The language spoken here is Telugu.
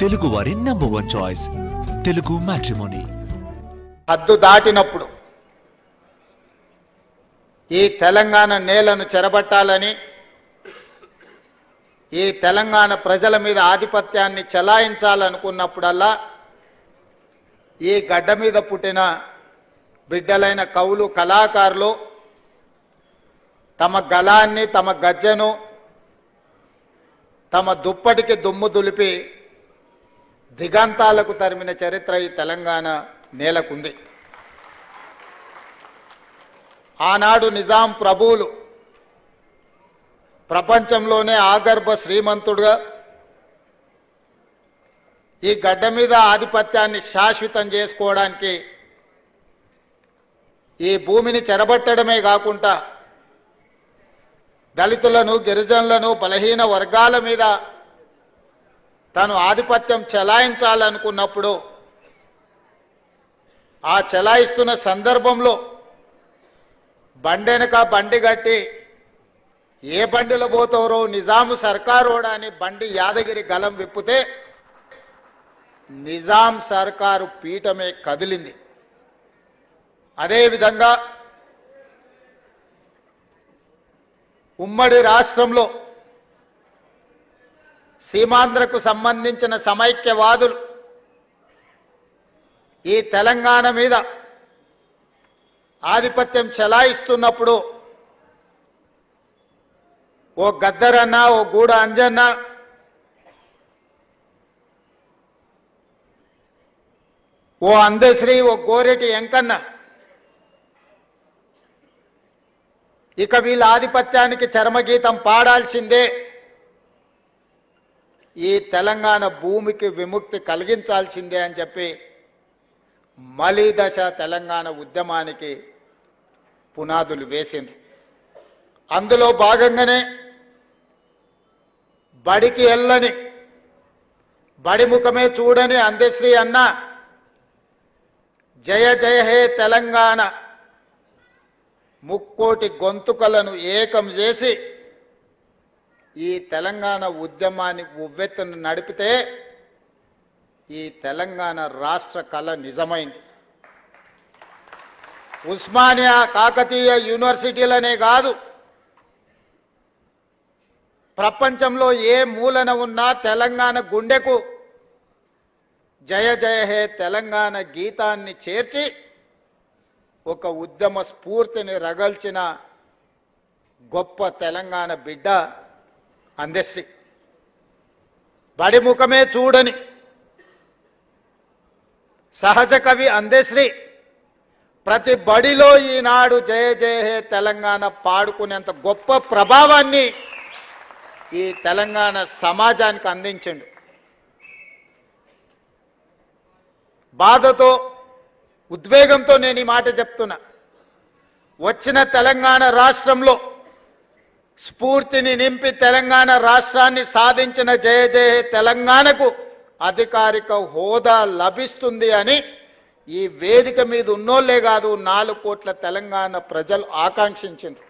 తెలుగు వారి నంబర్ 1 చాయిస్ తెలుగు మ్యాట్రిమోనీ. హద్దు దాటినప్పుడు ఈ తెలంగాణ నేలను చెరబట్టాలని, ఈ తెలంగాణ ప్రజల మీద ఆధిపత్యాన్ని చెలాయించాలనుకున్నప్పుడల్లా ఈ గడ్డ మీద పుట్టిన బిడ్డలైన కవులు, కళాకారులు తమ గళాన్ని, తమ గజ్జెను, తమ దుప్పటికి దుమ్ము దులిపి దిగంతాలకు తరిమిన చరిత్ర ఈ తెలంగాణ నేలకుంది. ఆనాడు నిజాం ప్రభువులు ప్రపంచంలోనే ఆగర్భ శ్రీమంతుడుగా ఈ గడ్డ మీద ఆధిపత్యాన్ని శాశ్వతం చేసుకోవడానికి ఈ భూమిని చెరబట్టడమే కాకుండా దళితులను, గిరిజనులను, బలహీన వర్గాల మీద తాను ఆధిపత్యం చెలాయించాలనుకున్నప్పుడు ఆ చెలాయిస్తున్న సందర్భంలో బండెనక బండి కట్టి ఏ బండిలో పోతారో నిజాము సర్కారోడా అని బండి యాదగిరి గలం విప్పితే నిజాం సర్కారు పీఠమే కదిలింది. అదేవిధంగా ఉమ్మడి రాష్ట్రంలో సీమాంధ్రకు సంబంధించిన సమైక్యవాదులు ఈ తెలంగాణ మీద ఆధిపత్యం చెలాయిస్తున్నప్పుడు ఓ గద్దరన్న, ఓ గూడ అంజన్న, ఓ అందశ్రీ, ఓ గోరెటి వెంకన్న ఇక వీళ్ళ ఆధిపత్యానికి చరమగీతం పాడాల్సిందే, ఈ తెలంగాణ భూమికి విముక్తి కలిగించాల్సిందే అని చెప్పి మలిదశ తెలంగాణ ఉద్యమానికి పునాదులు వేసింది. అందులో భాగంగానే బడికి వెళ్ళని, బడి ముఖమే చూడని అందశ్రీ అన్న జయ జయ హే తెలంగాణ ముక్కోటి గొంతుకలను ఏకం చేసి ఈ తెలంగాణ ఉద్యమాన్ని ఉవ్వెత్తున నడిపితే ఈ తెలంగాణ రాష్ట్ర కళ నిజమైంది. ఉస్మానియా, కాకతీయ యూనివర్సిటీలనే కాదు, ప్రపంచంలో ఏ మూలన ఉన్నా తెలంగాణ గుండెకు జయ జయ హే తెలంగాణ గీతాన్ని చేర్చి ఒక ఉద్యమ స్ఫూర్తిని రగల్చిన గొప్ప తెలంగాణ బిడ్డ అందశ్రీ. బడి ముఖమే చూడని సహజ కవి అందశ్రీ ప్రతి బడిలో ఈనాడు జయ జయ హే తెలంగాణ పాడుకునేంత గొప్ప ప్రభావాన్ని ఈ తెలంగాణ సమాజానికి అందించిండు. బాధతో, ఉద్వేగంతో నేను ఈ మాట చెప్తున్నా. వచ్చిన తెలంగాణ రాష్ట్రంలో స్ఫూర్తిని నింపి తెలంగాణ రాష్ట్రాన్ని సాధించిన జయ జయ హే తెలంగాణకు అధికారిక హోదా లభిస్తుంది అని ఈ వేదిక మీద ఉన్నోళ్లే కాదు 4 కోట్ల తెలంగాణ ప్రజలు ఆకాంక్షించారు.